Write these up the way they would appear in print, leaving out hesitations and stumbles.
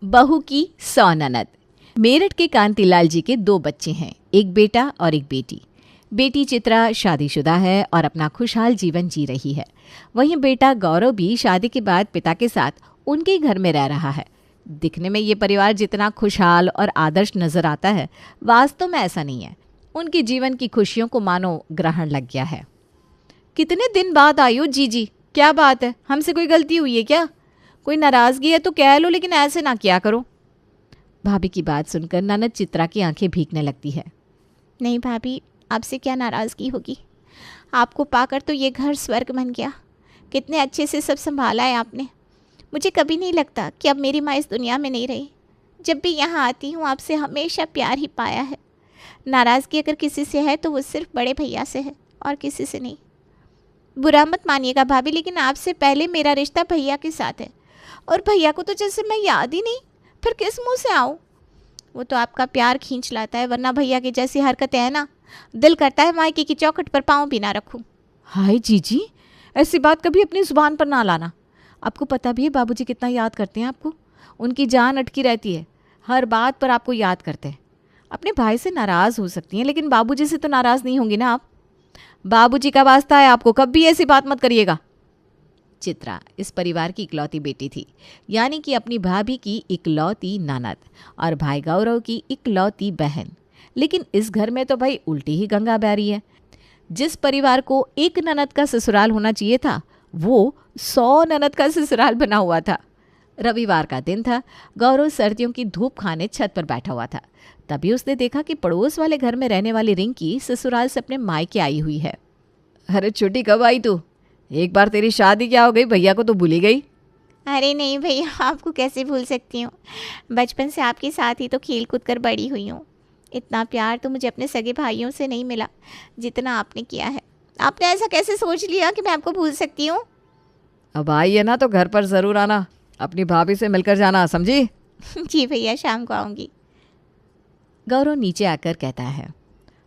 बहू की 100 ननद। मेरठ के कांतिलाल जी के 2 बच्चे हैं, एक बेटा और एक बेटी। बेटी चित्रा शादीशुदा है और अपना खुशहाल जीवन जी रही है। वहीं बेटा गौरव भी शादी के बाद पिता के साथ उनके घर में रह रहा है। दिखने में ये परिवार जितना खुशहाल और आदर्श नजर आता है, वास्तव में ऐसा नहीं है। उनके जीवन की खुशियों को मानो ग्रहण लग गया है। कितने दिन बाद आई हो जीजी, क्या बात है? हमसे कोई गलती हुई है क्या? कोई नाराजगी है तो कह लो, लेकिन ऐसे ना किया करो। भाभी की बात सुनकर ननद चित्रा की आंखें भीगने लगती है। नहीं भाभी, आपसे क्या नाराज़गी होगी। आपको पाकर तो ये घर स्वर्ग बन गया। कितने अच्छे से सब संभाला है आपने। मुझे कभी नहीं लगता कि अब मेरी माँ इस दुनिया में नहीं रही। जब भी यहाँ आती हूँ आपसे हमेशा प्यार ही पाया है। नाराज़गी अगर किसी से है तो वो सिर्फ बड़े भैया से है और किसी से नहीं। बुरा मत मानिएगा भाभी, लेकिन आपसे पहले मेरा रिश्ता भैया के साथ है और भैया को तो जैसे मैं याद ही नहीं, फिर किस मुँह से आऊँ। वो तो आपका प्यार खींच लाता है, वरना भैया की जैसी हरकतें है ना, दिल करता है मायके की चौखट पर पाँव भी ना रखूं। हाय जीजी, ऐसी बात कभी अपनी जुबान पर ना लाना। आपको पता भी है बाबूजी कितना याद करते हैं आपको। उनकी जान अटकी रहती है, हर बात पर आपको याद करते हैं। अपने भाई से नाराज़ हो सकती हैं, लेकिन बाबूजी से तो नाराज़ नहीं होंगी ना आप। बाबूजी का वास्ता है आपको, कभी ऐसी बात मत करिएगा। चित्रा इस परिवार की इकलौती बेटी थी, यानी कि अपनी भाभी की इकलौती ननद और भाई गौरव की इकलौती बहन। लेकिन इस घर में तो भाई उल्टी ही गंगा बह रही है। जिस परिवार को एक ननद का ससुराल होना चाहिए था, वो 100 ननद का ससुराल बना हुआ था। रविवार का दिन था। गौरव सर्दियों की धूप खाने छत पर बैठा हुआ था। तभी उसने देखा कि पड़ोस वाले घर में रहने वाली रिंकी ससुराल से अपने मायके आई हुई है। अरे छोटी, कब आई तू? एक बार तेरी शादी क्या हो गई, भैया को तो भूल ही गई। अरे नहीं भैया, आपको कैसे भूल सकती हूँ। बचपन से आपके साथ ही तो खेल कूद कर बड़ी हुई हूँ। इतना प्यार तो मुझे अपने सगे भाइयों से नहीं मिला जितना आपने किया है। आपने ऐसा कैसे सोच लिया कि मैं आपको भूल सकती हूँ? अब आई है ना तो घर पर ज़रूर आना, अपनी भाभी से मिलकर जाना, समझी? जी भैया, शाम को आऊँगी। गौरव नीचे आकर कहता है।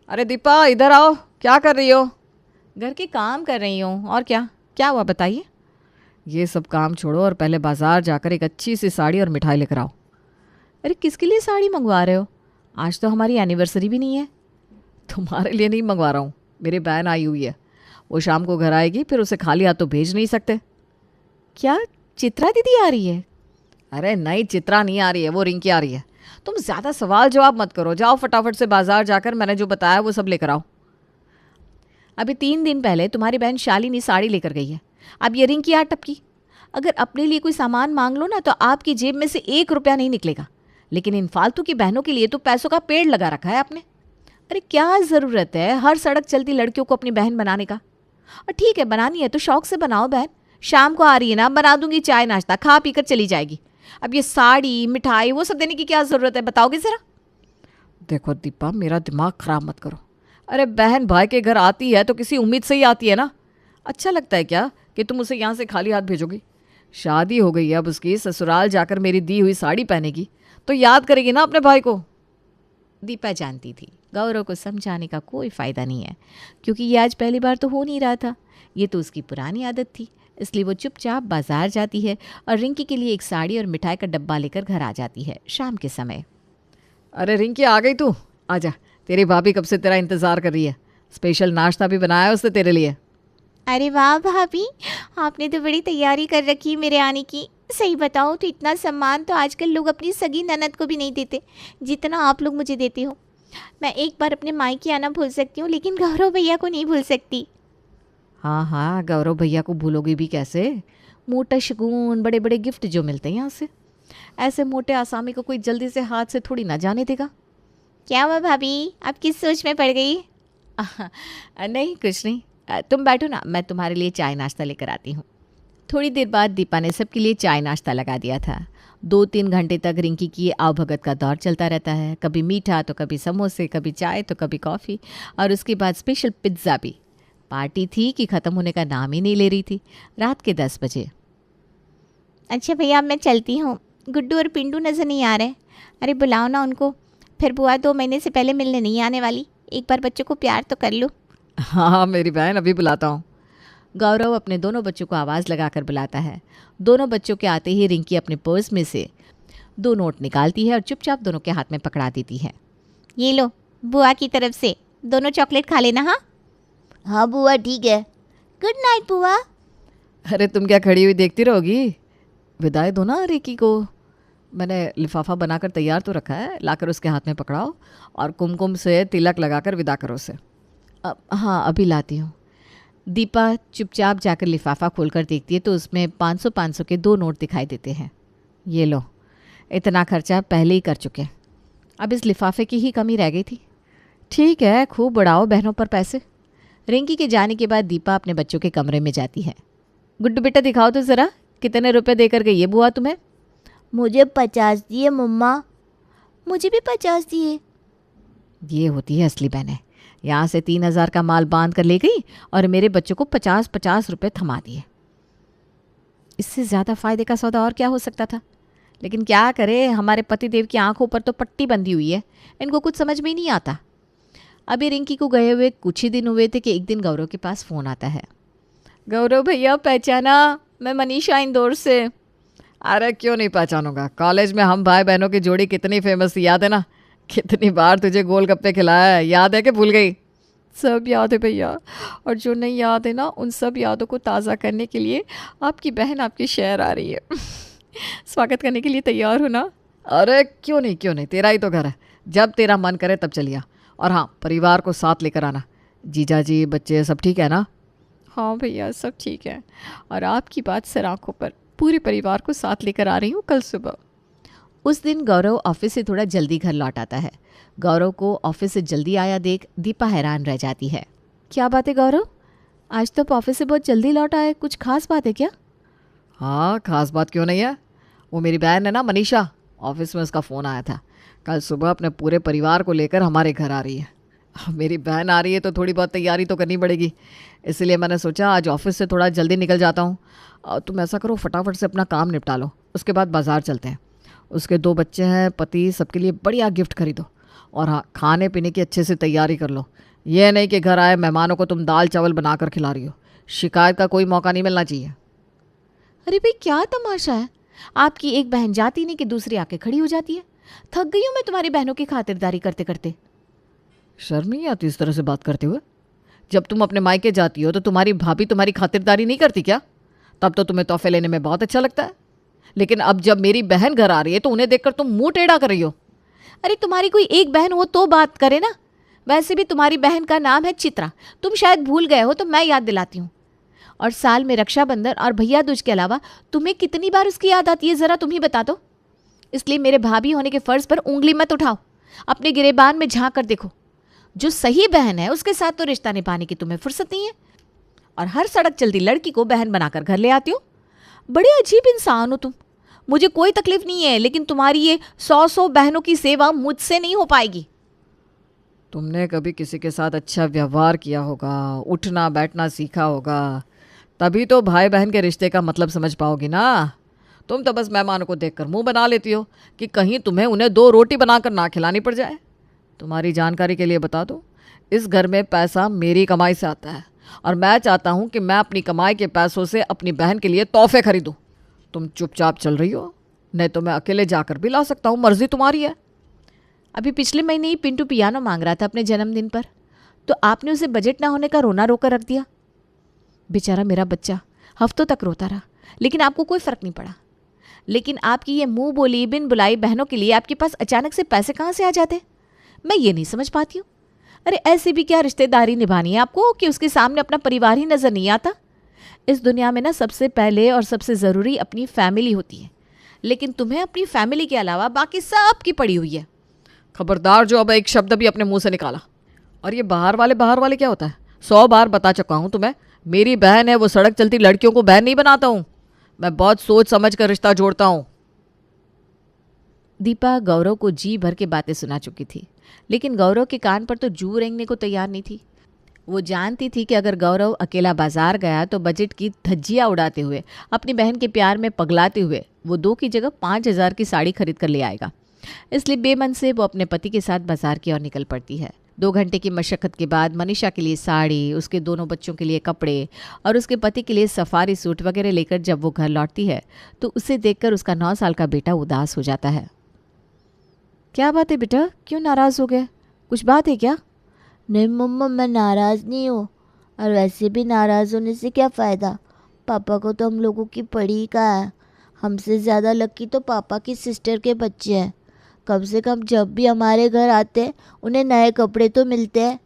अरे दीपा, इधर आओ, क्या कर रही हो? घर के काम कर रही हूँ, और क्या क्या हुआ बताइए। ये सब काम छोड़ो और पहले बाजार जाकर एक अच्छी सी साड़ी और मिठाई लेकर आओ। अरे किसके लिए साड़ी मंगवा रहे हो? आज तो हमारी एनिवर्सरी भी नहीं है। तुम्हारे लिए नहीं मंगवा रहा हूँ, मेरी बहन आई हुई है। वो शाम को घर आएगी, फिर उसे खाली हाथ तो भेज नहीं सकते। क्या चित्रा दीदी आ रही है? अरे नहीं, चित्रा नहीं आ रही है, वो रिंकी आ रही है। तुम ज़्यादा सवाल जवाब मत करो, जाओ फटाफट से बाजार जाकर मैंने जो बताया वो सब लेकर आओ। अभी 3 दिन पहले तुम्हारी बहन शालिनी साड़ी लेकर गई है, अब ये रिंकी आ टपकी। अगर अपने लिए कोई सामान मांग लो ना तो आपकी जेब में से 1 रुपया नहीं निकलेगा, लेकिन इन फालतू की बहनों के लिए तो पैसों का पेड़ लगा रखा है आपने। अरे क्या ज़रूरत है हर सड़क चलती लड़कियों को अपनी बहन बनाने का? और ठीक है, बनानी है तो शौक से बनाओ बहन। शाम को आ रही है ना, बना दूंगी चाय नाश्ता, खा पी कर चली जाएगी। अब ये साड़ी मिठाई वो सब देने की क्या ज़रूरत है, बताओगे ज़रा? देखो दीपा, मेरा दिमाग खराब मत करो। अरे बहन भाई के घर आती है तो किसी उम्मीद से ही आती है ना। अच्छा लगता है क्या कि तुम उसे यहाँ से खाली हाथ भेजोगी? शादी हो गई है अब उसकी, ससुराल जाकर मेरी दी हुई साड़ी पहनेगी तो याद करेगी ना अपने भाई को। दीपा जानती थी गौरव को समझाने का कोई फ़ायदा नहीं है, क्योंकि ये आज पहली बार तो हो नहीं रहा था। ये तो उसकी पुरानी आदत थी, इसलिए वो चुपचाप बाजार जाती है और रिंकी के लिए एक साड़ी और मिठाई का डब्बा लेकर घर आ जाती है शाम के समय। अरे रिंकी, आ गई तू? आजा, तेरी भाभी कब से तेरा इंतज़ार कर रही है। स्पेशल नाश्ता भी बनाया है उसने तेरे लिए। अरे वाह भाभी, आपने तो बड़ी तैयारी कर रखी मेरे आने की। सही बताओ तो इतना सम्मान तो आजकल लोग अपनी सगी ननद को भी नहीं देते जितना आप लोग मुझे देते हो। मैं एक बार अपने मायके आना भूल सकती हूँ, लेकिन गौरव भैया को नहीं भूल सकती। हाँ हाँ, गौरव भैया को भूलोगी भी कैसे? मोटा शगुन, बड़े बड़े गिफ्ट जो मिलते हैं यहाँ से, ऐसे मोटे आसामी को कोई जल्दी से हाथ से थोड़ी ना जाने देगा। क्या हुआ भाभी, आप किस सोच में पड़ गई? नहीं कुछ नहीं, तुम बैठो ना, मैं तुम्हारे लिए चाय नाश्ता लेकर आती हूँ। थोड़ी देर बाद दीपा ने सबके लिए चाय नाश्ता लगा दिया था। 2-3 घंटे तक रिंकी की आवभगत का दौर चलता रहता है, कभी मीठा तो कभी समोसे, कभी चाय तो कभी कॉफ़ी, और उसके बाद स्पेशल पिज्ज़ा भी। पार्टी थी कि ख़त्म होने का नाम ही नहीं ले रही थी। रात के 10 बजे। अच्छा भैया, अब मैं चलती हूँ। गुड्डू और पिंडू नज़र नहीं आ रहे। अरे बुलाओ ना उनको, फिर बुआ 2 महीने से पहले मिलने नहीं आने वाली। एक बार बच्चों को प्यार तो कर लो। हाँ मेरी बहन, अभी बुलाता हूँ। गौरव अपने दोनों बच्चों को आवाज़ लगाकर बुलाता है। दोनों बच्चों के आते ही रिंकी अपने पर्स में से 2 नोट निकालती है और चुपचाप दोनों के हाथ में पकड़ा देती है। ये लो बुआ की तरफ से, दोनों चॉकलेट खा लेना। हाँ हाँ बुआ ठीक है, गुड नाइट बुआ। अरे तुम क्या खड़ी हुई देखती रहोगी, विदाई दो ना रिकी को। मैंने लिफाफा बनाकर तैयार तो रखा है, लाकर उसके हाथ में पकड़ाओ और कुमकुम से तिलक लगाकर विदा करो उसे। हाँ अभी लाती हूँ। दीपा चुपचाप जाकर लिफाफा खोलकर देखती है तो उसमें 500-500 के 2 नोट दिखाई देते हैं। ये लो, इतना खर्चा पहले ही कर चुके, अब इस लिफाफे की ही कमी रह गई थी। ठीक है, खूब बढ़ाओ बहनों पर पैसे। रिंकी के जाने के बाद दीपा अपने बच्चों के कमरे में जाती है। गुड्डू बेटा दिखाओ तो ज़रा, कितने रुपए देकर गई है बुआ तुम्हें? मुझे 50 दिए मम्मा। मुझे भी 50 दिए। ये होती है असली बहनें। यहाँ से 3,000 का माल बांध कर ले गई और मेरे बच्चों को 50-50 रुपये थमा दिए। इससे ज़्यादा फ़ायदे का सौदा और क्या हो सकता था, लेकिन क्या करे, हमारे पतिदेव की आंखों पर तो पट्टी बंधी हुई है, इनको कुछ समझ में ही नहीं आता। अभी रिंकी को गए हुए कुछ ही दिन हुए थे कि एक दिन गौरव के पास फ़ोन आता है। गौरव भैया पहचाना, मैं मनीषा इंदौर से। अरे क्यों नहीं पहचानूंगा, कॉलेज में हम भाई बहनों की जोड़ी कितनी फेमस थी, याद है ना? कितनी बार तुझे गोलगप्पे खिलाया है, याद है कि भूल गई? सब याद है भैया, और जो नहीं याद है ना, उन सब यादों को ताज़ा करने के लिए आपकी बहन आपके शहर आ रही है। स्वागत करने के लिए तैयार हो ना? अरे क्यों नहीं, तेरा ही तो घर है, जब तेरा मन करे तब चलिया। और हाँ, परिवार को साथ लेकर आना। जीजा जी, बच्चे सब ठीक है ना? हाँ भैया सब ठीक है, और आपकी बात सर आँखों पर, पूरे परिवार को साथ लेकर आ रही हूँ कल सुबह। उस दिन गौरव ऑफिस से थोड़ा जल्दी घर लौट आता है। गौरव को ऑफिस से जल्दी आया देख दीपा हैरान रह जाती है। क्या बात है गौरव, आज तो ऑफिस से बहुत जल्दी लौट आए, कुछ खास बात है क्या? हाँ खास बात क्यों नहीं है, वो मेरी बहन है ना मनीषा, ऑफिस में उसका फ़ोन आया था, कल सुबह अपने पूरे परिवार को लेकर हमारे घर आ रही है। मेरी बहन आ रही है तो थोड़ी बहुत तैयारी तो करनी पड़ेगी, इसलिए मैंने सोचा आज ऑफिस से थोड़ा जल्दी निकल जाता हूँ। तुम ऐसा करो, फटाफट से अपना काम निपटा लो, उसके बाद बाज़ार चलते हैं। उसके 2 बच्चे हैं, पति, सबके लिए बढ़िया गिफ्ट खरीदो, और हाँ खाने पीने की अच्छे से तैयारी कर लो। ये नहीं कि घर आए मेहमानों को तुम दाल चावल बना कर खिला रही हो, शिकायत का कोई मौका नहीं मिलना चाहिए। अरे भाई क्या तमाशा है, आपकी एक बहन जाती नहीं कि दूसरी आके खड़ी हो जाती है। थक गई हूँ मैं तुम्हारी बहनों की खातिरदारी करते करते। शर्म नहीं आती इस तरह से बात करते हुए? जब तुम अपने मायके जाती हो तो तुम्हारी भाभी तुम्हारी खातिरदारी नहीं करती क्या? तब तो तुम्हें तोहफे लेने में बहुत अच्छा लगता है, लेकिन अब जब मेरी बहन घर आ रही है तो उन्हें देखकर तुम मुंह टेढ़ा कर रही हो। अरे तुम्हारी कोई एक बहन हो तो बात करे ना, वैसे भी तुम्हारी बहन का नाम है चित्रा, तुम शायद भूल गए हो तो मैं याद दिलाती हूँ। और साल में रक्षाबंधन और भैया दूज के अलावा तुम्हें कितनी बार उसकी याद आती है, ज़रा तुम ही बता दो। इसलिए मेरे भाभी होने के फ़र्ज़ पर उंगली मत उठाओ, अपने गिरेबान में झांक कर देखो। जो सही बहन है उसके साथ तो रिश्ता निभाने की तुम्हें फुर्सत नहीं है, और हर सड़क चलती लड़की को बहन बनाकर घर ले आती हो। बड़े अजीब इंसान हो तुम। मुझे कोई तकलीफ नहीं है, लेकिन तुम्हारी ये 100 बहनों की सेवा मुझसे नहीं हो पाएगी। तुमने कभी किसी के साथ अच्छा व्यवहार किया होगा, उठना बैठना सीखा होगा, तभी तो भाई बहन के रिश्ते का मतलब समझ पाओगी ना। तुम तो बस मेहमानों को देखकर मुंह बना लेती हो कि कहीं तुम्हें उन्हें 2 रोटी बनाकर ना खिलानी पड़ जाए। तुम्हारी जानकारी के लिए बता दो, इस घर में पैसा मेरी कमाई से आता है, और मैं चाहता हूँ कि मैं अपनी कमाई के पैसों से अपनी बहन के लिए तोहफे खरीदूँ। तुम चुपचाप चल रही हो, नहीं तो मैं अकेले जाकर भी ला सकता हूँ, मर्जी तुम्हारी है। अभी पिछले महीने ही पिंटू पियानो मांग रहा था अपने जन्मदिन पर, तो आपने उसे बजट ना होने का रोना रोकर रख दिया। बेचारा मेरा बच्चा हफ्तों तक रोता रहा, लेकिन आपको कोई फ़र्क नहीं पड़ा। लेकिन आपकी ये मुंह बोली बिन बुलाई बहनों के लिए आपके पास अचानक से पैसे कहाँ से आ जाते, मैं ये नहीं समझ पाती हूँ। अरे ऐसे भी क्या रिश्तेदारी निभानी है आपको कि उसके सामने अपना परिवार ही नज़र नहीं आता? इस दुनिया में ना सबसे पहले और सबसे ज़रूरी अपनी फैमिली होती है, लेकिन तुम्हें अपनी फैमिली के अलावा बाकी सब की पड़ी हुई है। खबरदार जो अब एक शब्द भी अपने मुंह से निकाला। और ये बाहर वाले क्या होता है, 100 बार बता चुका हूँ तुम्हें। मेरी बहन है, वो सड़क चलती लड़कियों को बहन नहीं बनाता हूँ, मैं बहुत सोच समझ कर रिश्ता जोड़ता हूँ। दीपा गौरव को जी भर के बातें सुना चुकी थी, लेकिन गौरव के कान पर तो जू रेंगने को तैयार नहीं थी। वो जानती थी कि अगर गौरव अकेला बाजार गया तो बजट की धज्जियाँ उड़ाते हुए, अपनी बहन के प्यार में पगलाते हुए वो 2 की जगह 5,000 की साड़ी खरीद कर ले आएगा। इसलिए बेमन से वो अपने पति के साथ बाजार की ओर निकल पड़ती है। 2 घंटे की मशक्क़त के बाद मनीषा के लिए साड़ी, उसके दोनों बच्चों के लिए कपड़े और उसके पति के लिए सफारी सूट वगैरह लेकर जब वो घर लौटती है तो उसे देखकर उसका 9 साल का बेटा उदास हो जाता है। क्या बात है बेटा, क्यों नाराज़ हो गए? कुछ बात है क्या? नहीं मम्मा, मैं नाराज़ नहीं हूँ, और वैसे भी नाराज़ होने से क्या फ़ायदा। पापा को तो हम लोगों की पड़ी का है। हमसे ज़्यादा लकी तो पापा की सिस्टर के बच्चे हैं। कम से कम जब भी हमारे घर आते हैं उन्हें नए कपड़े तो मिलते हैं।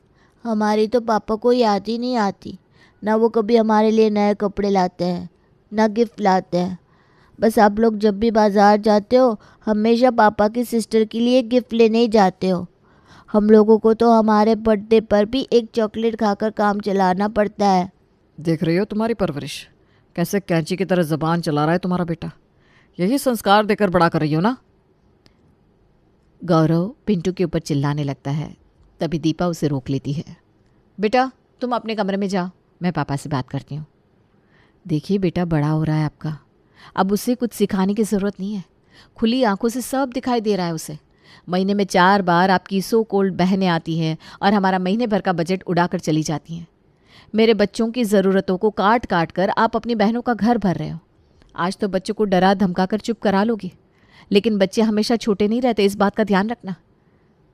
हमारी तो पापा को याद ही नहीं आती, ना वो कभी हमारे लिए नए कपड़े लाते हैं ना गिफ्ट लाते हैं। बस आप लोग जब भी बाज़ार जाते हो हमेशा पापा की सिस्टर के लिए गिफ्ट लेने ही जाते हो। हम लोगों को तो हमारे बर्थडे पर भी एक चॉकलेट खाकर काम चलाना पड़ता है। देख रही हो तुम्हारी परवरिश, कैसे कैंची की तरह ज़बान चला रहा है तुम्हारा बेटा। यही संस्कार देकर बड़ा कर रही हो ना। गौरव पिंटू के ऊपर चिल्लाने लगता है। तभी दीपा उसे रोक लेती है। बेटा तुम अपने कमरे में जाओ, मैं पापा से बात करती हूँ। देखिए बेटा, बड़ा हो रहा है आपका, अब उसे कुछ सिखाने की ज़रूरत नहीं है। खुली आंखों से सब दिखाई दे रहा है उसे। महीने में 4 बार आपकी सो कोल्ड बहनें आती हैं और हमारा महीने भर का बजट उड़ाकर चली जाती हैं। मेरे बच्चों की ज़रूरतों को काट काट कर आप अपनी बहनों का घर भर रहे हो। आज तो बच्चों को डरा धमका कर चुप करा लोगे, लेकिन बच्चे हमेशा छोटे नहीं रहते, इस बात का ध्यान रखना।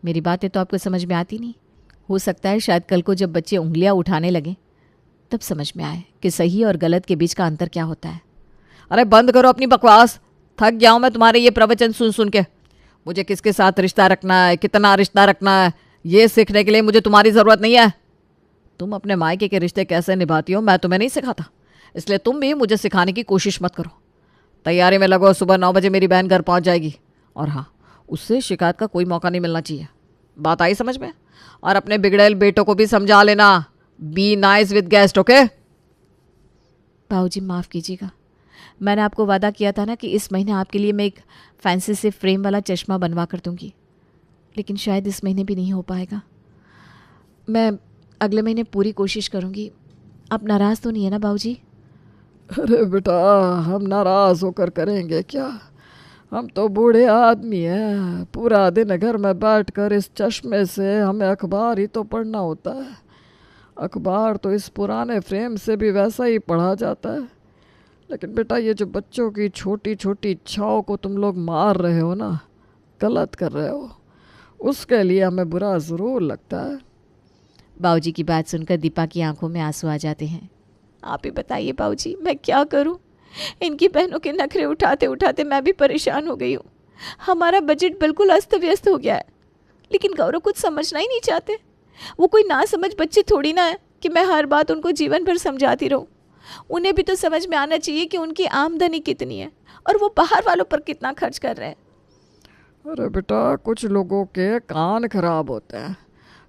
मेरी बातें तो आपको समझ में आती नहीं। हो सकता है शायद कल को जब बच्चे उंगलियां उठाने लगें तब समझ में आए कि सही और गलत के बीच का अंतर क्या होता है। अरे बंद करो अपनी बकवास, थक गया हूं मैं तुम्हारे ये प्रवचन सुन सुन के। मुझे किसके साथ रिश्ता रखना है, कितना रिश्ता रखना है, ये सीखने के लिए मुझे तुम्हारी ज़रूरत नहीं है। तुम अपने मायके के रिश्ते कैसे निभाती हो मैं तुम्हें नहीं सिखाता, इसलिए तुम भी मुझे सिखाने की कोशिश मत करो। तैयारी में लगो, सुबह 9 बजे मेरी बहन घर पहुंच जाएगी। और हाँ, उससे शिकायत का कोई मौका नहीं मिलना चाहिए। बात आई समझ में? और अपने बिगड़ेल बेटों को भी समझा लेना, be nice with guest, okay? बाबूजी माफ़ कीजिएगा, मैंने आपको वादा किया था ना कि इस महीने आपके लिए मैं एक फैंसी से फ्रेम वाला चश्मा बनवा कर दूंगी, लेकिन शायद इस महीने भी नहीं हो पाएगा। मैं अगले महीने पूरी कोशिश करूंगी। आप नाराज़ तो नहीं है ना बाबूजी? अरे बेटा, हम नाराज़ होकर करेंगे क्या? हम तो बूढ़े आदमी हैं, पूरा दिन घर में बैठकर इस चश्मे से हमें अखबार ही तो पढ़ना होता है। अखबार तो इस पुराने फ्रेम से भी वैसा ही पढ़ा जाता है। लेकिन बेटा, ये जो बच्चों की छोटी छोटी इच्छाओं को तुम लोग मार रहे हो ना, गलत कर रहे हो। उसके लिए हमें बुरा ज़रूर लगता है। बाबूजी की बात सुनकर दीपा की आंखों में आंसू आ जाते हैं। आप ही बताइए बाबूजी, मैं क्या करूं? इनकी बहनों के नखरे उठाते उठाते मैं भी परेशान हो गई हूँ। हमारा बजट बिल्कुल अस्त व्यस्त हो गया है, लेकिन गौरव कुछ समझना ही नहीं चाहते। वो कोई ना समझ बच्चे थोड़ी ना है कि मैं हर बात उनको जीवन भर समझाती रहूं। उन्हें भी तो समझ में आना चाहिए कि उनकी आमदनी कितनी है और वो बाहर वालों पर कितना खर्च कर रहे हैं। अरे बेटा, कुछ लोगों के कान खराब होते हैं।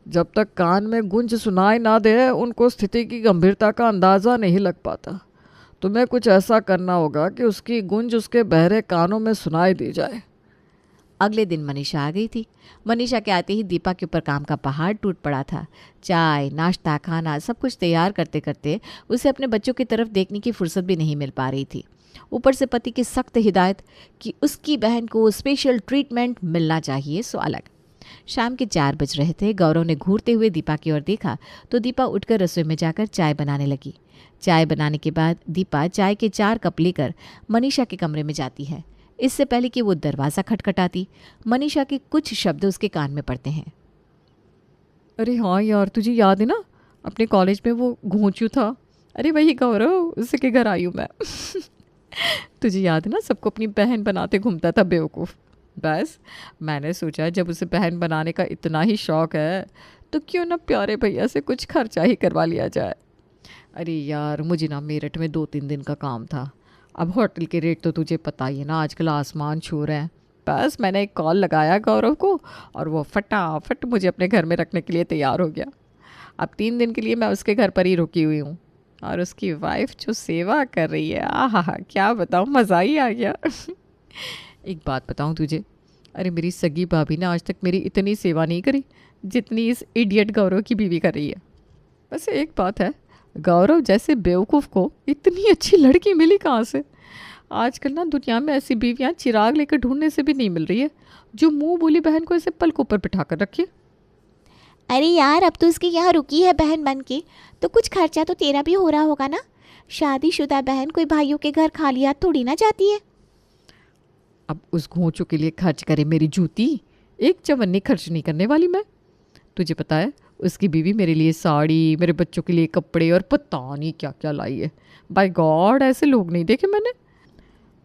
जब तक कान में गूंज सुनाई ना दे उनको स्थिति की गंभीरता का अंदाज़ा नहीं लग पाता। तुम्हें कुछ ऐसा करना होगा कि उसकी गूंज उसके बहरे कानों में सुनाई दी जाए। अगले दिन मनीषा आ गई थी। मनीषा के आते ही दीपा के ऊपर काम का पहाड़ टूट पड़ा था। चाय, नाश्ता, खाना सब कुछ तैयार करते करते उसे अपने बच्चों की तरफ देखने की फुर्सत भी नहीं मिल पा रही थी। ऊपर से पति की सख्त हिदायत कि उसकी बहन को स्पेशल ट्रीटमेंट मिलना चाहिए, सो अलग। शाम के 4 बज रहे थे। गौरव ने घूरते हुए दीपा की ओर देखा तो दीपा उठकर रसोई में जाकर चाय बनाने लगी। चाय बनाने के बाद दीपा चाय के 4 कप लेकर मनीषा के कमरे में जाती है। इससे पहले कि वो दरवाज़ा खटखटाती, मनीषा के कुछ शब्द उसके कान में पड़ते हैं। अरे हाँ यार, तुझे याद है ना अपने कॉलेज में वो घोंचू था? अरे वही गौरव, उसी के घर आई हूँ मैं। तुझे याद है ना, सबको अपनी बहन बनाते घूमता था बेवकूफ़। बस मैंने सोचा जब उसे बहन बनाने का इतना ही शौक़ है तो क्यों ना प्यारे भैया से कुछ खर्चा ही करवा लिया जाए। अरे यार, मुझे ना मेरठ में 2-3 दिन का काम था। अब होटल के रेट तो तुझे पता ही है ना, आजकल आसमान छू रहे हैं। बस मैंने एक कॉल लगाया गौरव को और वो फटाफट मुझे अपने घर में रखने के लिए तैयार हो गया। अब 3 दिन के लिए मैं उसके घर पर ही रुकी हुई हूँ और उसकी वाइफ जो सेवा कर रही है, आहा क्या बताऊँ, मज़ा ही आ गया। एक बात बताऊँ तुझे, अरे मेरी सगी भाभी ने आज तक मेरी इतनी सेवा नहीं करी जितनी इस इडियट गौरव की बीवी कर रही है। बस एक बात है, गौरव जैसे बेवकूफ़ को इतनी अच्छी लड़की मिली कहाँ से? आजकल ना दुनिया में ऐसी बीवियाँ चिराग लेकर ढूंढने से भी नहीं मिल रही है जो मुंह बोली बहन को ऐसे पलकों पर बिठा कर रखे। अरे यार, अब तो उसके यहाँ रुकी है बहन बन के, तो कुछ खर्चा तो तेरा भी हो रहा होगा ना। शादीशुदा बहन कोई भाइयों के घर खाली हाथ थोड़ी ना जाती है। अब उस घोंचू के लिए खर्च करे मेरी जूती, एक चवन्नी खर्च नहीं करने वाली मैं। तुझे पता है उसकी बीवी मेरे लिए साड़ी, मेरे बच्चों के लिए कपड़े और पता नहीं क्या क्या लाई है। बाय गॉड, ऐसे लोग नहीं देखे मैंने।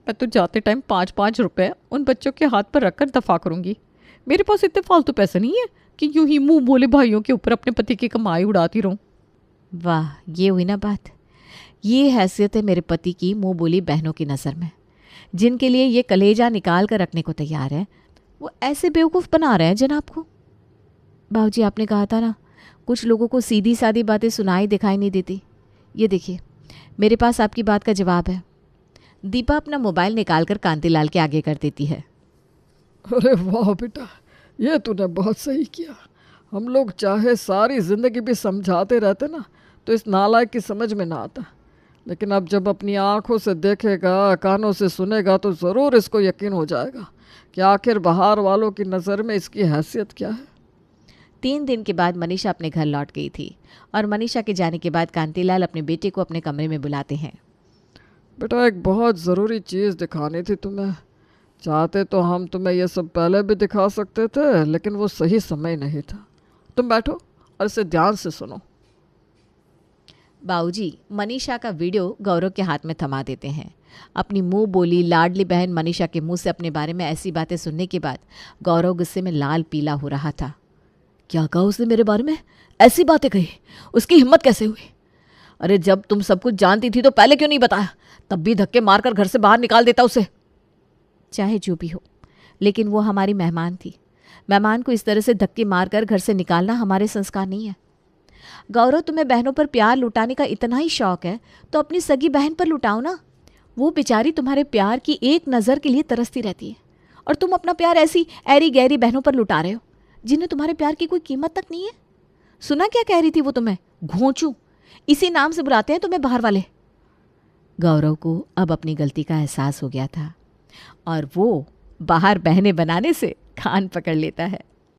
मैं तो जाते टाइम 5-5 रुपए उन बच्चों के हाथ पर रखकर दफा करूंगी। मेरे पास इतने फालतू पैसे नहीं है कि यूं ही मुंह बोले भाइयों के ऊपर अपने पति की कमाई उड़ाती रहूं। वाह, ये हुई ना बात। ये हैसियत है मेरे पति की मुंह बोली बहनों की नज़र में, जिनके लिए ये कलेजा निकाल कर रखने को तैयार है। वो ऐसे बेवकूफ़ बना रहे हैं जनाब को। बाबूजी, आपने कहा था ना, कुछ लोगों को सीधी सादी बातें सुनाई दिखाई नहीं देती। ये देखिए, मेरे पास आपकी बात का जवाब है। दीपा अपना मोबाइल निकाल कर कांतिलाल के आगे कर देती है। अरे वाह बेटा, ये तूने बहुत सही किया। हम लोग चाहे सारी ज़िंदगी भी समझाते रहते ना, तो इस नालायक की समझ में ना आता। लेकिन अब जब अपनी आँखों से देखेगा, कानों से सुनेगा, तो ज़रूर इसको यकीन हो जाएगा कि आखिर बाहर वालों की नज़र में इसकी हैसियत क्या है। 3 दिन के बाद मनीषा अपने घर लौट गई थी और मनीषा के जाने के बाद कांतिलाल अपने बेटे को अपने कमरे में बुलाते हैं। बेटा, एक बहुत ज़रूरी चीज़ दिखानी थी तुम्हें। चाहते तो हम तुम्हें ये सब पहले भी दिखा सकते थे, लेकिन वो सही समय नहीं था। तुम बैठो और इसे ध्यान से सुनो। बाबूजी मनीषा का वीडियो गौरव के हाथ में थमा देते हैं। अपनी मुंह बोली लाडली बहन मनीषा के मुंह से अपने बारे में ऐसी बातें सुनने के बाद गौरव गुस्से में लाल पीला हो रहा था। क्या कहा उसने मेरे बारे में? ऐसी बातें कही? उसकी हिम्मत कैसे हुई? अरे जब तुम सब कुछ जानती थी तो पहले क्यों नहीं बताया? तब भी धक्के मारकर घर से बाहर निकाल देता उसे। चाहे जो भी हो, लेकिन वो हमारी मेहमान थी। मेहमान को इस तरह से धक्के मारकर घर से निकालना हमारे संस्कार नहीं है। गौरव, तुम्हें बहनों पर प्यार लुटाने का इतना ही शौक है तो अपनी सगी बहन पर लुटाओ ना। वो बेचारी तुम्हारे प्यार की एक नज़र के लिए तरसती रहती है और तुम अपना प्यार ऐसी ऐरी गहरी बहनों पर लुटा रहे हो जिन्हें तुम्हारे प्यार की कोई कीमत तक नहीं है। सुना क्या कह रही थी वो तुम्हें? घोंचू, इसी नाम से बुलाते हैं तुम्हें बाहर वाले। गौरव को अब अपनी गलती का एहसास हो गया था और वो बाहर बहने बनाने से कान पकड़ लेता है।